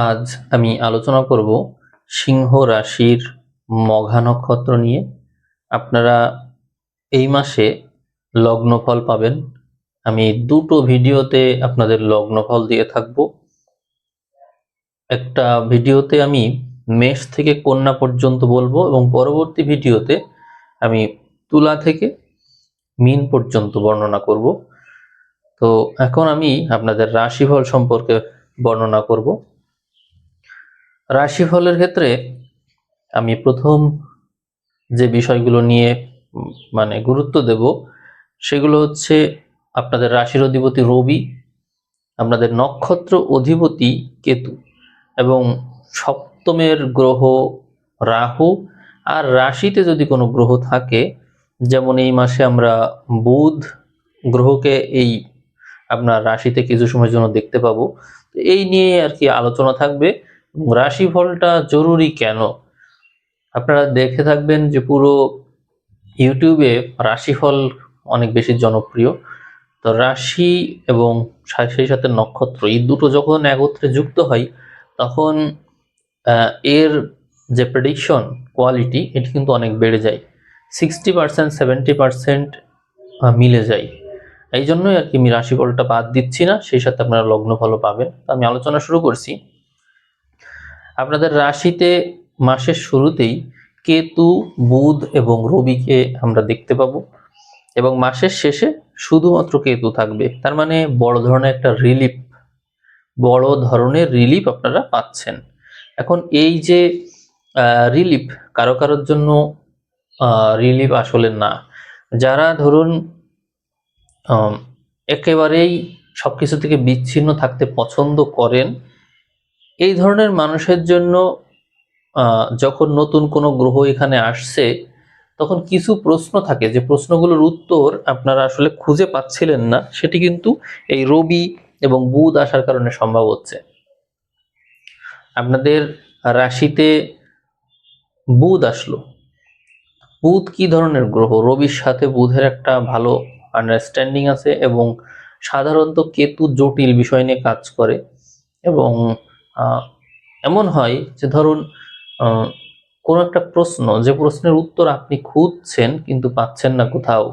আজ আমি আলোচনা করব সিংহ রাশির মঘা নক্ষত্র নিয়ে। আপনারা এই মাসে লগ্নফল পাবেন। আমি দুটো ভিডিওতে আপনাদের লগ্নফল দিয়ে থাকব। একটা ভিডিওতে আমি মেষ থেকে কন্যা পর্যন্ত বলবো এবং পরবর্তী ভিডিওতে আমি তুলা থেকে মীন পর্যন্ত বর্ণনা করব। তো এখন আমি আপনাদের রাশিফল সম্পর্কে বর্ণনা করব। রাশিফলের ক্ষেত্রে আমি প্রথম যে বিষয়গুলো নিয়ে গুরুত্ব দেব সেগুলো হচ্ছে আপনাদের রাশির অধিপতি রবি, আপনাদের নক্ষত্র অধিপতি কেতু এবং সপ্তমের গ্রহ রাহু। আর রাশিতে যদি কোনো গ্রহ থাকে, যেমন এই মাসে আমরা বুধ গ্রহকে এই আপনার রাশিতে কিছু সময়ের জন্য দেখতে পাবো। এই নিয়ে আর কি আলোচনা থাকবে। রাশিফলটা জরুরি কেন, আপনারা দেখে থাকবেন যে পুরো ইউটিউবে রাশিফল অনেক বেশি জনপ্রিয়। তো রাশি এবং সেই সাথে নক্ষত্র, এই দুটো যখন একত্রে যুক্ত হয় তখন এর যে প্রেডিকশন কোয়ালিটি এটি কিন্তু অনেক বেড়ে যায়, 60% 70% মিলে যায়। এই জন্যই আর কি আমি রাশিফলটা বাদ দিচ্ছি না, সেই সাথে আপনারা লগ্নফলও পাবেন। তো আমি আলোচনা শুরু করছি। আপনাদের রাশিতে মাসের শুরুতেই কেতু, বুধ এবং রবিকে আমরা দেখতে পাবো এবং মাসের শেষে শুধুমাত্র কেতু থাকবে। তার মানে বড় ধরনের রিলিফ আপনারা পাচ্ছেন। এখন এই যে রিলিফ কারো কারোর জন্য রিলিফ আসলে না, যারা ধরুন একেবারেই সবকিছু থেকে বিচ্ছিন্ন থাকতে পছন্দ করেন, এই ধরনের মানুষের জন্য যখন নতুন কোনো গ্রহ এখানে আসছে তখন কিছু প্রশ্ন থাকে, যে প্রশ্নগুলোর উত্তর আপনারা আসলে খুঁজে পাচ্ছিলেন না, সেটি কিন্তু এই রবি এবং বুধ আসার কারণে সম্ভব হচ্ছে। আপনাদের রাশিতে বুধ আসলো। বুধ কি ধরনের গ্রহ? রবির সাথে বুধের একটা ভালো আন্ডারস্ট্যান্ডিং আছে এবং সাধারণত কেতু জটিল বিষয় নিয়ে কাজ করে এবং এমন হয় যে ধরুন কোনো একটা প্রশ্ন, যে প্রশ্নের উত্তর আপনি খুঁজছেন কিন্তু পাচ্ছেন না কোথাও,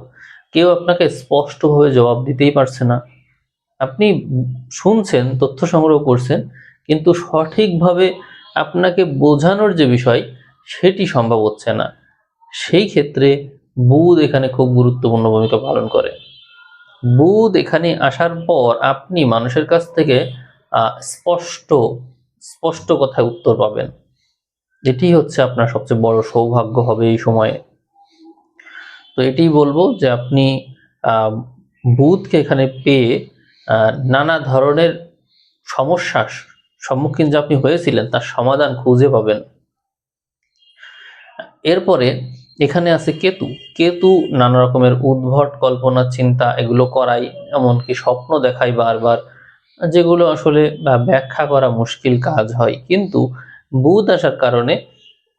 কেউ আপনাকে স্পষ্টভাবে জবাব দিতেই পারছে না, আপনি শুনছেন, তথ্য সংগ্রহ করছেন, কিন্তু সঠিকভাবে আপনাকে বোঝানোর যে বিষয় সেটি সম্ভব হচ্ছে না। সেই ক্ষেত্রে বুধ এখানে খুব গুরুত্বপূর্ণ ভূমিকা পালন করে। বুধ এখানে আসার পর আপনি মানুষের কাছ থেকে স্পষ্ট কথায় উত্তর পাবেন। এটি হচ্ছে আপনার সবচেয়ে বড় সৌভাগ্য হবে এই সময়ে। তো এটি বলবো যে আপনি বুধকে এখানে পেয়ে নানা ধরনের সমস্যার সম্মুখীন যে আপনি হয়েছিলেন তার সমাধান খুঁজে পাবেন। এরপরে এখানে আছে কেতু। কেতু নানা রকমের উদ্ভট কল্পনা চিন্তা এগুলো করাই, এমনকি স্বপ্ন দেখাই বারবার, যেগুলো আসলে ব্যাখ্যা করা মুশকিল কাজ হয়। কিন্তু বুধ আসার কারণে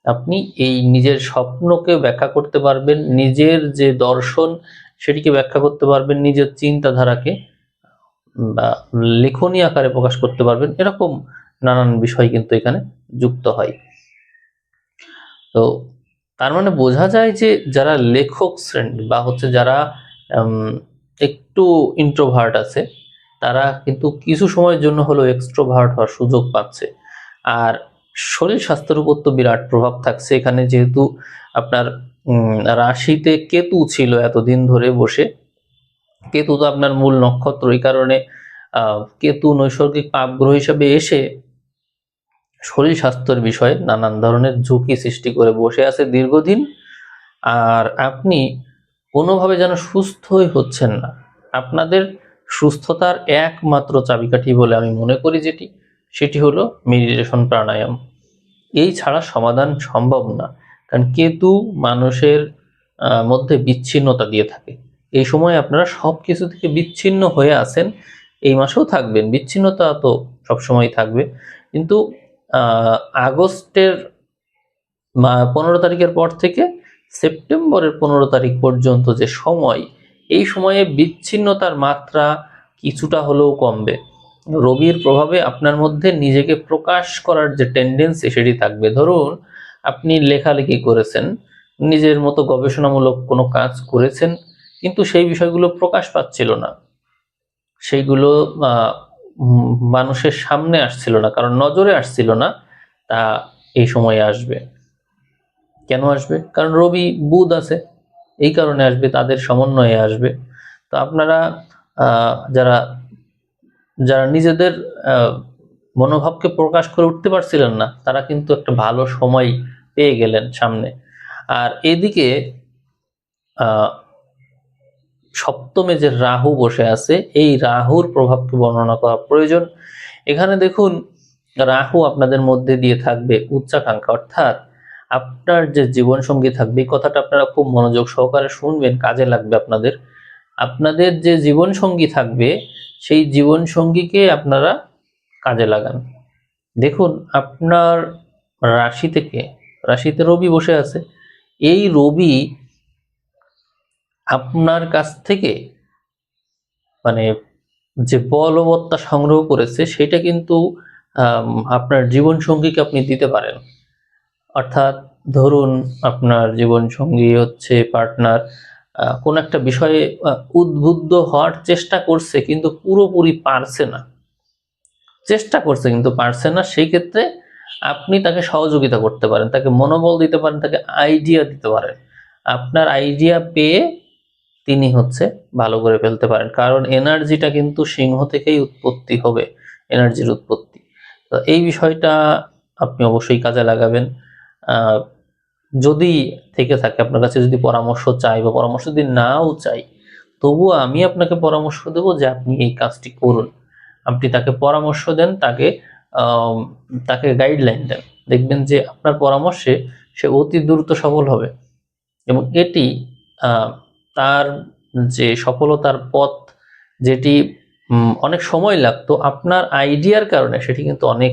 আপনি এই নিজের স্বপ্নকে ব্যাখ্যা করতে পারবেন, নিজের যে দর্শন সেটিকে ব্যাখ্যা করতে পারবেন, নিজের চিন্তাধারাকে বা লেখনী আকারে প্রকাশ করতে পারবেন। এরকম নানান বিষয় কিন্তু এখানে যুক্ত হয়। তো তার মানে বোঝা যায় যে যারা লেখক শ্রেণী বা হচ্ছে যারা একটু ইন্ট্রোভার্ট আছে, তারা কিন্তু কিছু সময়ের জন্য হলেও এক্সট্রোভার্ট হওয়ার সুযোগ পাচ্ছে। আর শরীর স্বাস্থ্যের উপর তো বিরাট প্রভাব থাকছে এখানে, যেহেতু আপনার রাশিতে কেতু ছিল এতদিন ধরে বসে। কেতু তো আপনার মূল নক্ষত্র, এই কারণে কেতু নৈসর্গিক পাপগ্রহ হিসেবে এসে শরীর স্বাস্থ্যের বিষয়ে নানান ধরনের ঝুঁকি সৃষ্টি করে বসে আছে দীর্ঘদিন। আর আপনি কোনোভাবে যেন সুস্থই হচ্ছেন না। আপনাদের সুস্থতার একমাত্র চাবিকাঠি বলে আমি মনে করি সেটি হলো মেডিটেশন, প্রাণায়াম। এই ছাড়া সমাধান সম্ভব না, কারণ কেতু মানুষের মধ্যে বিচ্ছিন্নতা দিয়ে থাকে। এই সময় আপনারা সব কিছু থেকে বিচ্ছিন্ন হয়ে আছেন, এই মাসেও থাকবেন, বিচ্ছিন্নতা তো সবসময় থাকবে। কিন্তু আগস্টের 15 তারিখের পর থেকে সেপ্টেম্বরের 15 তারিখ পর্যন্ত যে সময়, এই সময়ে বিচ্ছিন্নতার মাত্রা কিছুটা হলেও কমবে। রবির প্রভাবে আপনার মধ্যে নিজেকে প্রকাশ করার যে টেন্ডেন্সি সেটি থাকবে। ধরুন আপনি লেখালেখি করেছেন, নিজের মতো গবেষণামূলক কোনো কাজ করেছেন, কিন্তু সেই বিষয়গুলো প্রকাশ পাচ্ছিল না, সেইগুলো মানুষের সামনে আসছিল না, কারণ নজরে আসছিল না। তা এই সময়ে আসবে। কেন আসবে? কারণ রবি বুধ আছে, এই কারণে আসবে, তাদের সমন্বয়ে আসবে। তো আপনারা যারা যারা নিজেদের মনোভাবকে প্রকাশ করে উঠতে পারছিলেন না, তারা কিন্তু একটা ভালো সময় পেয়ে গেলেন সামনে। আর এদিকে সপ্তমে যে রাহু বসে আছে, এই রাহুর প্রভাবকে বর্ণনা করা প্রয়োজন। এখানে দেখুন, রাহু আপনাদের মধ্যে দিয়ে থাকবে উচ্চাকাঙ্ক্ষা, অর্থাৎ আপনার যে জীবনসঙ্গী থাকবে, এই কথাটা আপনারা খুব মনোযোগ সহকারে শুনবেন, কাজে লাগবে আপনাদের। আপনাদের যে জীবনসঙ্গী থাকবে, সেই জীবনসঙ্গীকে আপনারা কাজে লাগান। দেখুন আপনার রাশিতে রবি বসে আছে। এই রবি আপনার কাছ থেকে মানে যে বলবত্তা সংগ্রহ করেছে, সেটা কিন্তু আপনার জীবন সঙ্গীকে আপনি দিতে পারেন। অর্থাৎ ধরুন আপনার জীবন সঙ্গী হচ্ছে পার্টনার, কোন একটা বিষয়ে উদ্বুদ্ধ হওয়ার চেষ্টা করছে, কিন্তু পুরোপুরি পারছে না, চেষ্টা করছে কিন্তু পারছে না। সেই ক্ষেত্রে আপনি তাকে সহযোগিতা করতে পারেন, তাকে মনোবল দিতে পারেন, তাকে আইডিয়া দিতে পারেন। আপনার আইডিয়া পেয়ে তিনি হচ্ছে ভালো করে ফেলতে পারেন, কারণ এনার্জিটা কিন্তু সিংহ থেকেই উৎপত্তি হবে, এনার্জির উৎপত্তি। তো এই বিষয়টা আপনি অবশ্যই কাজে লাগাবেন। যদি থেকে থাকে আপনার কাছে, যদি পরামর্শ চাই বা পরামর্শ যদি নাও চাই, তবুও আমি আপনাকে পরামর্শ দেবো যে আপনি এই কাজটি করুন। আপনি তাকে পরামর্শ দেন, তাকে গাইডলাইন দেন, দেখবেন যে আপনার পরামর্শে সে অতি দ্রুত সফল হবে। এবং এটি তার যে সফলতার পথ, যেটি অনেক সময় লাগতো, আপনার আইডিয়ার কারণে সেটি কিন্তু অনেক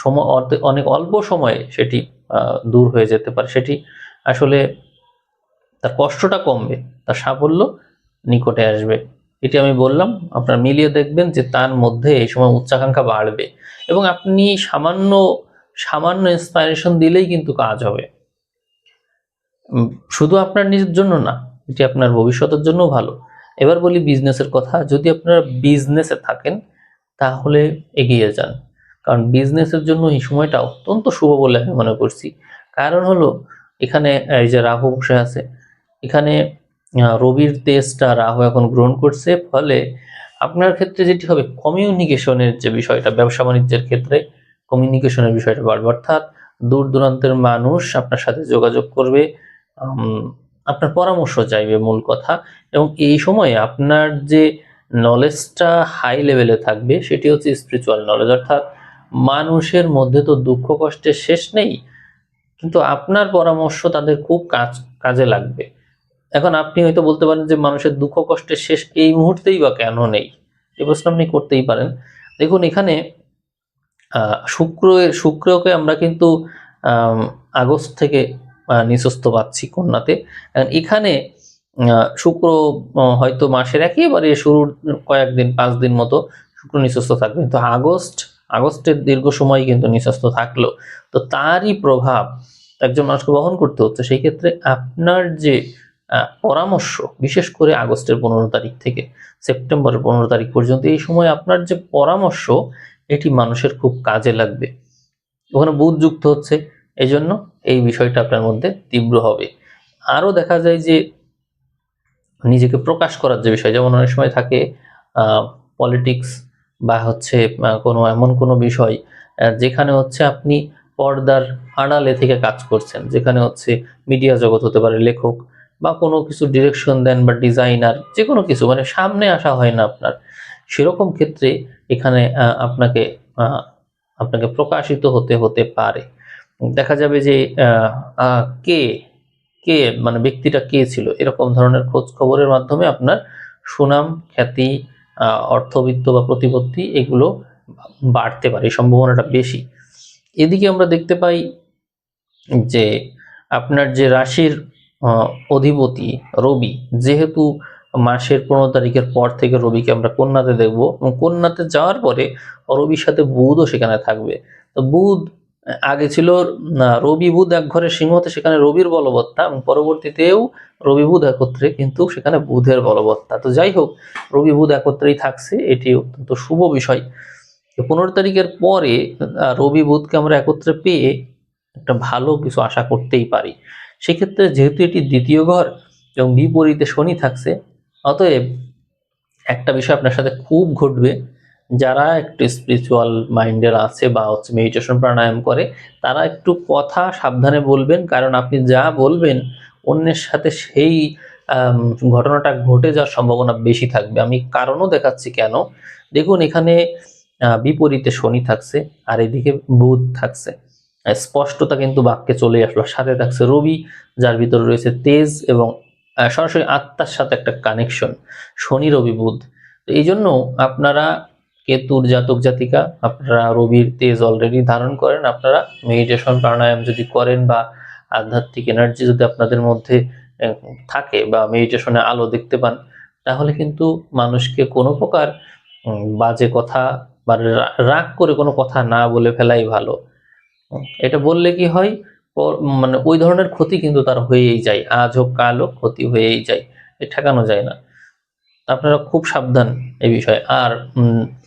সময়, অনেক অল্প সময়ে সেটি দূর হয়ে যেতে পারে। সেটি আসলে তার কষ্টটা কমবে, তার সাফল্য নিকটে আসবে। এটি আমি বললাম, আপনারা মিলিয়ে দেখবেন যে তার মধ্যে এই সময় উচ্চাকাঙ্ক্ষা বাড়বে, এবং আপনি সামান্য সামান্য ইন্সপাইরেশন দিলেই কিন্তু কাজ হবে। শুধু আপনার নিজের জন্য না, এটি আপনার ভবিষ্যতের জন্য ভালো। এবার বলি বিজনেসের কথা। যদি আপনারা বিজনেসে থাকেন, তাহলে এগিয়ে যান, কারণ বিজনেসের জন্য এই সময়টা অত্যন্ত শুভ বলে আমি মনে করছি। কারণ হলো, এখানে এই যে রাহু বসে আছে, এখানে রবির তেজটা রাহু এখন গ্রহণ করছে, ফলে আপনার ক্ষেত্রে যেটি হবে, কমিউনিকেশনের যে বিষয়টা, ব্যবসা বাণিজ্যের ক্ষেত্রে কমিউনিকেশনের বিষয়টা বাড়বে। অর্থাৎ দূর দূরান্তের মানুষ আপনার সাথে যোগাযোগ করবে, আপনার পরামর্শ চাইবে, মূল কথা। এবং এই সময়ে আপনার যে নলেজটা হাই লেভেলে থাকবে, সেটি হচ্ছে স্পিরিচুয়াল নলেজ। অর্থাৎ মানুষের মধ্যে তো দুঃখ কষ্টের শেষ নেই, কিন্তু আপনার পরামর্শ তাদের খুব কাজে লাগবে। এখন আপনি হয়তো বলতে পারেন যে মানুষের দুঃখ কষ্টের শেষ এই মুহূর্তেই বা কেন নেই, এই প্রশ্ন আপনি করতেই পারেন। দেখুন এখানে শুক্রকে আমরা কিন্তু আগস্ট থেকে নিচস্থ পাচ্ছি কন্যাতে। এখানে শুক্র হয়তো মাসের একেবারে শুরুর কয়েকদিন, 5 দিন মতো শুক্র নিচস্থ থাকবে, কিন্তু আগস্টের দীর্ঘ সময় কিন্তু নিচস্থ থাকলো। তো তারই প্রভাব একজন মানুষকে বহন করতে হচ্ছে। সেই ক্ষেত্রে আপনার যে পরামর্শ, বিশেষ করে আগস্টের 15 তারিখ থেকে সেপ্টেম্বরের 15 তারিখ পর্যন্ত, এই সময় আপনার যে পরামর্শ, এটি মানুষের খুব কাজে লাগবে। ওখানে বুধ যুক্ত হচ্ছে, এই জন্য এই বিষয়টা আপনার মধ্যে তীব্র হবে। আরও দেখা যায় যে নিজেকে প্রকাশ করার যে বিষয়, যেমন অনেক সময় থাকে পলিটিক্স বা হচ্ছে কোনো এমন কোনো বিষয় যেখানে হচ্ছে আপনি পর্দার আড়ালে থেকে কাজ করছেন, যেখানে হচ্ছে মিডিয়া জগৎ হতে পারে, লেখক বা কোনো কিছু ডিরেকশন দেন বা ডিজাইনার, যে কোনো কিছু, মানে সামনে আসা হয় না আপনার, সেরকম ক্ষেত্রে এখানে আপনাকে প্রকাশিত হতে পারে। দেখা যাবে যে কে কে মানে ব্যক্তিটা কে ছিল, এরকম ধরনের খোঁজ খবরের মাধ্যমে আপনার সুনাম, খ্যাতি, অর্থবিত্ত বা প্রতিপত্তি, এগুলো বাড়তে পারে, এই সম্ভাবনাটা বেশি। এদিকে আমরা দেখতে পাই যে আপনার যে রাশির অধিপতি রবি, যেহেতু মাসের 15 তারিখের পর থেকে রবিকে আমরা কন্যাতে দেখব, এবং কন্যাতে যাওয়ার পরে রবির সাথে বুধও সেখানে থাকবে। তো বুধ আগে ছিল রবি বুধ এক ঘরে সিংহতে, সেখানে রবির বলবত্তা, এবং পরবর্তীতেও রবি বুধ একত্রে, কিন্তু সেখানে বুধের বলবত্তা। তো যাই হোক, রবি বুধ একত্রেই থাকছে, এটি অত্যন্ত শুভ বিষয়। 15 তারিখের পরে রবি বুধকে আমরা একত্রে পেয়ে একটা ভালো কিছু আশা করতেই পারি। সেক্ষেত্রে যেহেতু এটি দ্বিতীয় ঘর এবং বিপরীতে শনি থাকছে, অতএব একটা বিষয় আপনার সাথে খুব ঘটবে। যারা একটু স্পিরিচুয়াল মাইন্ডের আছে বা মেডিটেশন প্রাণায়াম করে, তারা একটু কথা সাবধানে বলবেন, কারণ আপনি যা বলবেন অন্যের সাথে সেই ঘটনাটা ঘটে যাওয়ার সম্ভাবনা বেশি থাকবে। আমি কারণও দেখাচ্ছি কেন। দেখুন, এখানে বিপরীতে শনি থাকছে আর এদিকে বুধ থাকছে, স্পষ্টতা কিন্তু বাক্যে চলে আসলো। সাথে থাকছে রবি, যার ভিতরে রয়েছে তেজ এবং সরাসরি আত্মার সাথে একটা কানেকশন, শনি রবি বুধ। তো এই জন্য আপনারা কেতুর জাতক জাতিকা, আপনারা রবির তেজ অলরেডি ধারণ করেন, আপনারা মেডিটেশন প্রাণায়াম যদি করেন বা আধ্যাত্মিক এনার্জি যদি আপনাদের মধ্যে থাকে বা মেডিটেশনে আলো দেখতে পান, তাহলে কিন্তু মানুষকে কোনো প্রকার বাজে কথা বা রাগ করে কোনো কথা না বলে ফেলাই ভালো। এটা বললে কি হয়, মানে ওই ধরনের ক্ষতি কিন্তু তার হয়েই যায়, আজ হোক কাল হোক ক্ষতি হয়েই যায়, ঠেকানো যায় না। আপনারা খুব সাবধান এই বিষয়ে। আর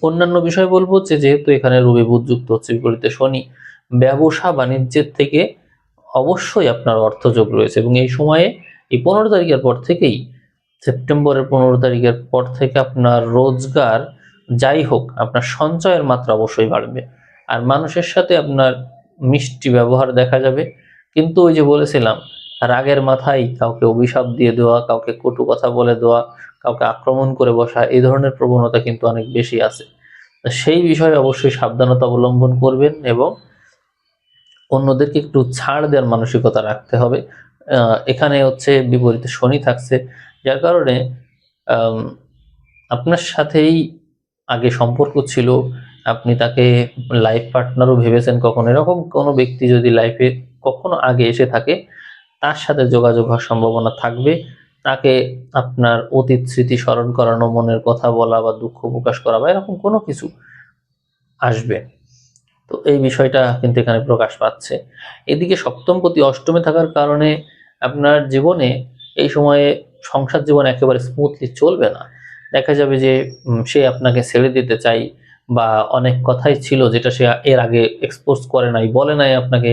অন্যান্য বিষয় বলবো যে, যেহেতু এখানে রবি বুধ যুক্ত হচ্ছে, বিপরীতে শনি, ব্যবসা বাণিজ্যের থেকে অবশ্যই আপনার অর্থযোগ রয়েছে, এবং এই সময়ে এই 15 তারিখের পর থেকেই, সেপ্টেম্বরের 15 তারিখের পর থেকে আপনার রোজগার যাই হোক, আপনার সঞ্চয়ের মাত্রা অবশ্যই বাড়বে। আর মানুষের সাথে আপনার মিষ্টি ব্যবহার দেখা যাবে, কিন্তু ওই যে বলেছিলাম, রাগের মাথায় কাউকে অভিশাপ দিয়ে দেওয়া, কাউকে কটু কথা বলে দেওয়া, কাউকে আক্রমণ করে বসা, এই ধরনের প্রবণতা কিন্তু অনেক বেশি আছে। সেই বিষয়ে অবশ্যই সাবধানতা অবলম্বন করবেন এবং অন্যদেরকে একটু ছাড় দেওয়ার মানসিকতা রাখতে হবে। এখানে হচ্ছে বিপরীতে শনি থাকছে, যার কারণে আপনার সাথেই আগে সম্পর্ক ছিল, আপনি তাকে লাইফ পার্টনারও ভেবেছেন কখনো, এরকম কোনো ব্যক্তি যদি লাইফে কখনো আগে এসে থাকে, তার সাথে যোগাযোগ হওয়ার সম্ভাবনা থাকবে। তাকে আপনার অতীত স্মৃতি স্মরণ করানো, মনের কথা বলা বা দুঃখ প্রকাশ করা বা এরকম কোনো কিছু আসবে। তো এই বিষয়টা কিন্তু এখানে প্রকাশ পাচ্ছে। এদিকে সপ্তমপতি অষ্টমে থাকার কারণে আপনার জীবনে এই সময়ে সংসার জীবন একেবারে স্মুথলি চলবে না। দেখা যাবে যে সে আপনাকে ছেড়ে দিতে চাই, বা অনেক কথাই ছিল যেটা সে এর আগে এক্সপোজ করে নাই, বলে নাই, আপনাকে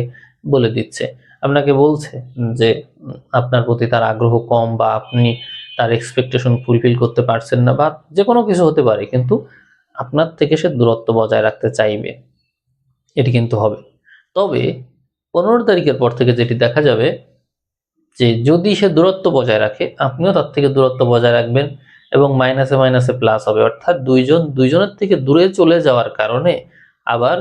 বলে দিচ্ছে। আপনাকে বলছে যে আপনার প্রতি তার আগ্রহ কম, বা আপনি তার এক্সপেকটেশন ফুলফিল করতে পারছেন না, বা যে কোনো কিছু হতে পারে, কিন্তু আপনার থেকে সে দূরত্ব বজায় রাখতে চাইবে, এটি কিন্তু হবে। তবে 15 তারিখের পর থেকে যেটি দেখা যাবে, যে যদি সে দূরত্ব বজায় রাখে, আপনিও তার থেকে দূরত্ব বজায় রাখবেন, এবং মাইনাসে মাইনাসে প্লাস হবে, অর্থাৎ দুইজনের থেকে দূরে চলে যাওয়ার কারণে আবার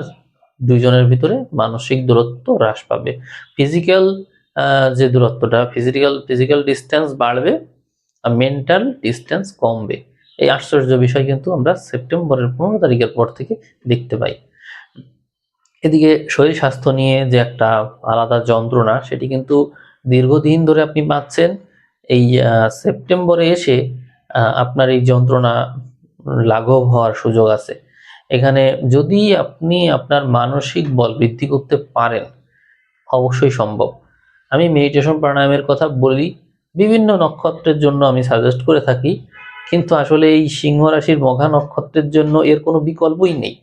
দুইজনের ভিতরে মানসিক দূরত্ব হ্রাস পাবে। ফিজিক্যাল যে দূরত্বটা, ফিজিক্যাল ডিস্টেন্স বাড়বে, আর মেন্টাল ডিস্টেন্স কমবে। এই আশ্চর্য বিষয় কিন্তু আমরা সেপ্টেম্বরের 15 তারিখের পর থেকে দেখতে পাই। এদিকে শরীর স্বাস্থ্য নিয়ে যে একটা আলাদা যন্ত্রণা, সেটি কিন্তু দীর্ঘদিন ধরে আপনি পাচ্ছেন। এই সেপ্টেম্বরে এসে আপনার এই যন্ত্রণা লাঘব হওয়ার সুযোগ আছে। এখানে যদি আপনি আপনার মানসিক বল বৃদ্ধি করতে পারেন, অবশ্যই সম্ভব। আমি মেডিটেশন প্রাণায়ামের কথা বলি, বিভিন্ন নক্ষত্রের জন্য আমি সাজেস্ট করে থাকি, কিন্তু আসলে এই সিংহ রাশির মঘা নক্ষত্রের জন্য এর কোনো বিকল্পই নেই।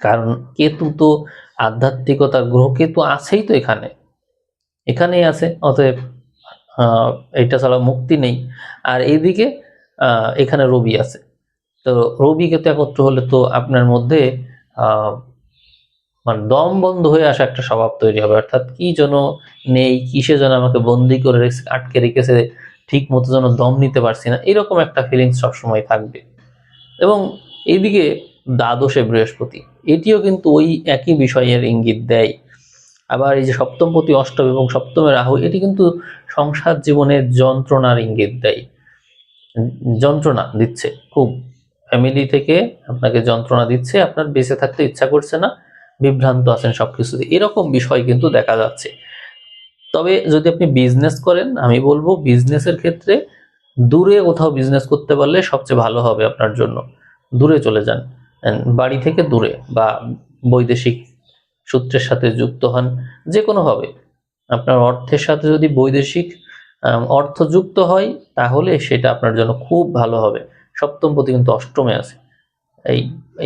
কারণ কেতু তো আধ্যাত্মিকতার গ্রহ, কেতু আছেই তো এখানেই আছে, অতএব এটা ছাড়া মুক্তি নেই। আর এইদিকে এখানে রবি আছে, তো রবি কেতু একত্র হলে তো আপনার মধ্যে মানে দম বন্ধ হয়ে আসা একটা স্বভাব তৈরি হবে, অর্থাৎ কি যেন নেই, কিসে যেন আমাকে বন্দি করে আটকে রেখেছে, ঠিক মতো যেন দম নিতে পারছি না, এরকম একটা ফিলিংস সবসময় থাকবে। এবং এইদিকে দ্বাদশে বৃহস্পতি, এটিও কিন্তু ওই একই বিষয়ের ইঙ্গিত দেয়। আবার এই যে সপ্তমপতি অষ্টম এবং সপ্তমে রাহু, এটি কিন্তু সংসার জীবনের যন্ত্রণার ইঙ্গিত দেয়, যন্ত্রণা দিচ্ছে খুব, ফ্যামিলি থেকে আপনাকে যন্ত্রণা দিচ্ছে, আপনার বেঁচে থাকতে ইচ্ছা করছে না, বিভ্রান্ত আছেন সবকিছুতে, এরকম বিষয় কিন্তু দেখা যাচ্ছে। তবে যদি আপনি বিজনেস করেন, আমি বলবো বিজনেসের ক্ষেত্রে দূরে কোথাও বিজনেস করতে পারলে সবচেয়ে ভালো হবে আপনার জন্য। দূরে চলে যান, বাড়ি থেকে দূরে, বা বৈদেশিক সূত্রের সাথে যুক্ত হন। যে কোনোভাবে আপনার অর্থের সাথে যদি বৈদেশিক অর্থ যুক্ত হয়, তাহলে সেটা আপনার জন্য খুব ভালো হবে। সপ্তমপতি কিন্তু অষ্টমে আছে,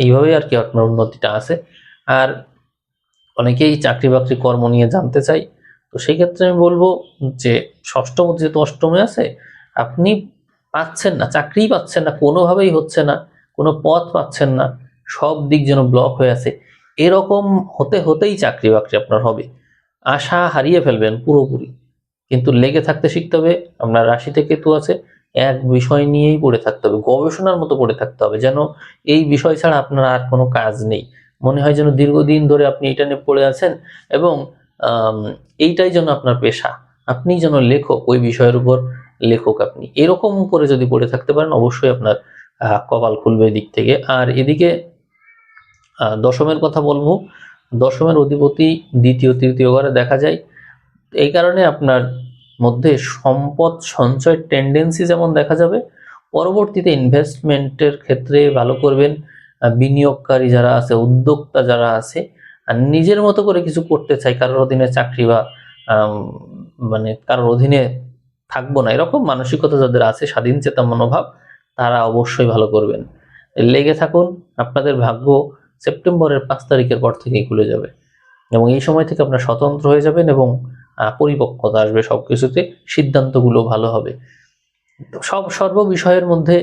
এইভাবেই আর কি আপনার উন্নতিটা আছে। আর অনেকেই চাকরি বাকরি কর্ম নিয়ে জানতে চাই, তো সেই ক্ষেত্রে আমি বলবো যে ষষ্ঠপতি যেহেতু অষ্টমে আছে, আপনি পাচ্ছেন না, চাকরিই পাচ্ছেন না, কোনোভাবেই হচ্ছে না, কোনো পথ পাচ্ছেন না, সব দিক যেন ব্লক হয়ে আছে, এরকম হতে হতেই চাকরি বাকরি আপনার হবে। আশা হারিয়ে ফেলবেন পুরোপুরি, কিন্তু লেগে থাকতে শিখতে হবে। আপনার রাশিতে কেতু আছে, এক বিষয় নিয়েই পড়ে থাকতে হবে, গবেষণার মতো পড়ে থাকতে হবে, যেন এই বিষয় ছাড়া আপনার আর কোনো কাজ নেই। মনে হয় যেন দীর্ঘদিন ধরে আপনি এটা নিয়ে পড়ে আছেন, এবং এইটাই যেন আপনার পেশা, আপনি যেন লেখক, ওই বিষয়ের উপর লেখক আপনি। এরকম করে যদি পড়ে থাকতে পারেন, অবশ্যই আপনার কপাল খুলবে এদিক থেকে। আর এদিকে দশমের কথা বলবো। দশমের অধিপতি দ্বিতীয় তৃতীয় ঘরে দেখা যায়, এই কারণে আপনার মধ্যে সম্পদ সঞ্চয়ের টেন্ডেন্সি যেমন দেখা যাবে, পরবর্তীতে ইনভেস্টমেন্টের ক্ষেত্রে ভালো করবেন। বিনিয়োগকারী যারা আছে, উদ্যোক্তা যারা আছে, আর নিজের মতো করে কিছু করতে চাই, কারোর অধীনে চাকরি বা মানে কারোর অধীনে থাকবো না, এরকম মানসিকতা যাদের আছে, স্বাধীন চেতা মনোভাব, তারা অবশ্যই ভালো করবেন। লেগে থাকুন, আপনাদের ভাগ্য সেপ্টেম্বরের 5 তারিখের পর থেকেই খুলে যাবে, এবং এই সময় থেকে আপনার স্বতন্ত্র হয়ে যাবেন, এবং পরিপক্কতা আসবে সবকিছুতে, সিদ্ধান্তগুলো ভালো হবে। সর্ব বিষয়ের মধ্যে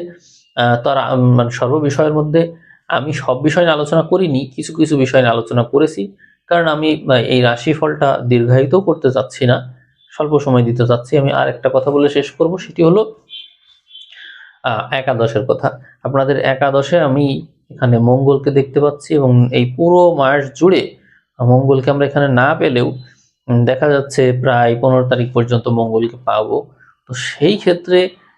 তারা মানে সর্ব বিষয়ের মধ্যে আমি সব বিষয় নিয়ে আলোচনা করিনি, কিছু কিছু বিষয় নিয়ে আলোচনা করেছি, কারণ আমি এই রাশিফলটা দীর্ঘায়িত করতে চাচ্ছি না, স্বল্প সময় দিতে চাচ্ছি। আমি আর একটা কথা বলে শেষ করব, সেটি হলো একাদশের কথা। আপনাদের একাদশে আমি এখানে মঙ্গলকে দেখতে পাচ্ছি, এবং এই পুরো মাস জুড়ে মঙ্গলকে আমরা এখানে না পেলেও দেখা যাচ্ছে প্রায় 15 তারিখ পর্যন্ত মঙ্গলকে পাবো। তো সেই ক্ষেত্রে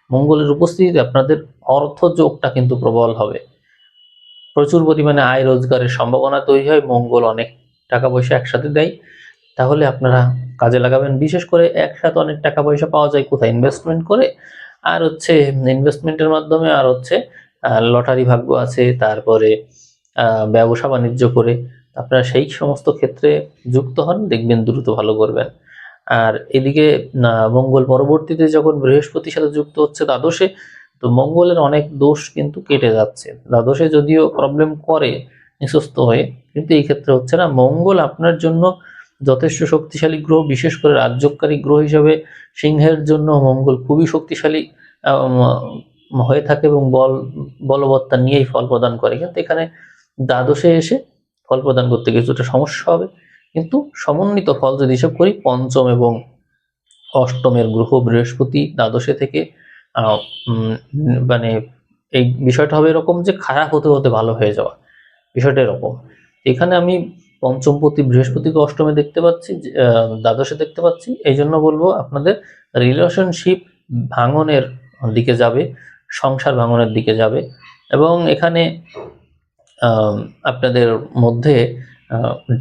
মঙ্গলের উপস্থিতিতে আপনাদের অর্থ যোগটা কিন্তু প্রবল হবে, প্রচুর পরিমাণে আয় রোজগারের সম্ভাবনা তৈরি হয়। মঙ্গল অনেক টাকা পয়সা একসাথে দেয়, তাহলে আপনারা কাজে লাগাবেন। বিশেষ করে একসাথে অনেক টাকা পয়সা পাওয়া যায় কোথায়? ইনভেস্টমেন্ট করে, আর হচ্ছে ইনভেস্টমেন্টের মাধ্যমে, আর হচ্ছে লটারি ভাগ্য আছে, তারপরে ব্যবসা বাণিজ্য করে। আপনারা সেই সমস্ত ক্ষেত্রে যুক্ত হন, দেখবেন দ্রুত ভালো করবেন। আর এদিকে মঙ্গল পরবর্তীতে যখন বৃহস্পতির সাথে যুক্ত হচ্ছে দ্বাদশে, তো মঙ্গলের অনেক দোষ কিন্তু কেটে যাচ্ছে। দ্বাদশে যদিও প্রবলেম করে নিঃস্বস্ত হয়ে, কিন্তু এই ক্ষেত্রে হচ্ছে না। মঙ্গল আপনার জন্য যথেষ্ট শক্তিশালী গ্রহ, বিশেষ করে রাজ্যকারী গ্রহ হিসেবে সিংহের জন্য মঙ্গল খুবই শক্তিশালী হয়ে থাকে, এবং বলবত্তা নিয়েই ফল প্রদান করে। কিন্তু এখানে দ্বাদশে এসে ফল প্রদান করতে কিছুটা সমস্যা হবে, কিন্তু সমন্বিত ফল যদি হিসাব করি, পঞ্চম এবং অষ্টমের গ্রহ বৃহস্পতি দ্বাদশে থেকে মানে এই বিষয়টা হবে এরকম যে খারাপ হতে হতে ভালো হয়ে যাওয়া, বিষয়টা এরকম। এখানে আমি পঞ্চমপতি বৃহস্পতিকে অষ্টমে দেখতে পাচ্ছি, দ্বাদশে দেখতে পাচ্ছি, এই জন্য বলবো আপনাদের রিলেশনশিপ ভাঙনের দিকে যাবে, সংসার ভাঙনের দিকে যাবে, এবং এখানে আপনাদের মধ্যে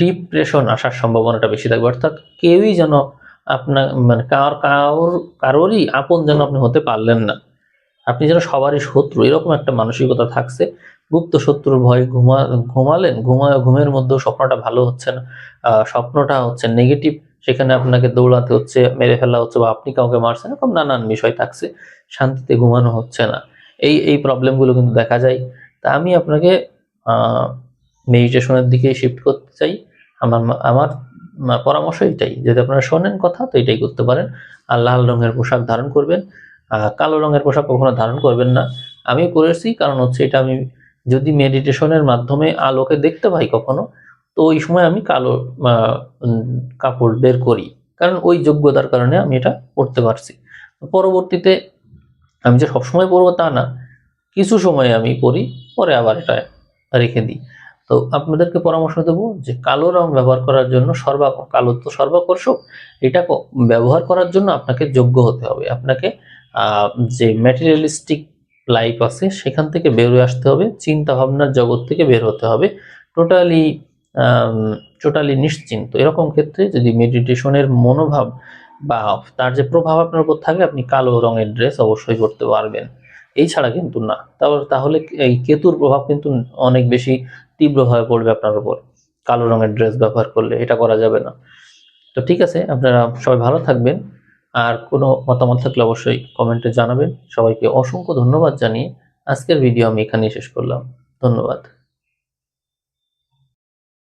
ডিপ্রেশন আসার সম্ভাবনাটা বেশি থাকবে। অর্থাৎ কেউই যেন আপনার মানে কারোরই আপন যেন আপনি হতে পারলেন না, আপনি যেন সবারই শত্রু, এরকম একটা মানসিকতা থাকছে। গুপ্ত শত্রুর ভয়ে ঘুমালেন, ঘুমের মধ্যেও স্বপ্নটা ভালো হচ্ছে না, স্বপ্নটা হচ্ছে নেগেটিভ, সেখানে আপনাকে দৌড়াতে হচ্ছে, মেরে ফেলা হচ্ছে, বা আপনি কাউকে মারছেন, এরকম নানান বিষয় থাকছে, শান্তিতে ঘুমানো হচ্ছে না। এই প্রবলেমগুলো কিন্তু দেখা যায়। তা আমি আপনাকে মেডিটেশনের দিকে শিফট করতে চাই। আমার আমার পরামর্শ এটাই, যদি আপনারা শোনেন কথা, তো এটাই করতে পারেন। আর লাল রঙের পোশাক ধারণ করবেন, কালো রঙের পোশাক কখনো ধারণ করবেন না। আমি করেছি, কারণ হচ্ছে এটা আমি যদি মেডিটেশনের মাধ্যমে আলোকে দেখতে পাই কখনো, তো ওই সময় আমি কালো কাপড় বের করি, কারণ ওই যোগ্যতার কারণে আমি এটা পড়তে পারছি। পরবর্তীতে আমি যে সবসময় পরবো তা না, কিছু সময় আমি পরি, পরে আবার এটা রেখে দিই। তো আপনাদেরকে পরামর্শ দেবো যে কালো রং ব্যবহার করার জন্য, কালো তো সর্বাকর্ষক, এটা ব্যবহার করার জন্য আপনাকে যোগ্য হতে হবে। আপনাকে যে ম্যাটেরিয়ালিস্টিক লাইফ আছে সেখান থেকে বের হয়ে আসতে হবে, চিন্তা ভাবনার জগৎ থেকে বের হতে হবে, টোটালি নিশ্চিন্ত। এরকম ক্ষেত্রে যদি মেডিটেশনের মনোভাব বা তার যে প্রভাব আপনার উপর থাকবে, আপনি কালো রঙের ড্রেস অবশ্যই পরতে পারবেন। এই ছাড়া কিন্তু না। তাহলে এই কেতুর প্রভাব কিন্তু অনেক বেশি তীব্রভাবে পড়বে আপনার উপর। কালো রঙের ড্রেস ব্যবহার করলে এটা করা যাবে না। তো ঠিক আছে, আপনারা সবাই ভালো থাকবেন। আর কোনো মতামত থাকলে অবশ্যই কমেন্টে জানাবেন। সবাইকে অসংখ্য ধন্যবাদ জানিয়ে আজকের ভিডিও আমি এখানেই শেষ করলাম। ধন্যবাদ।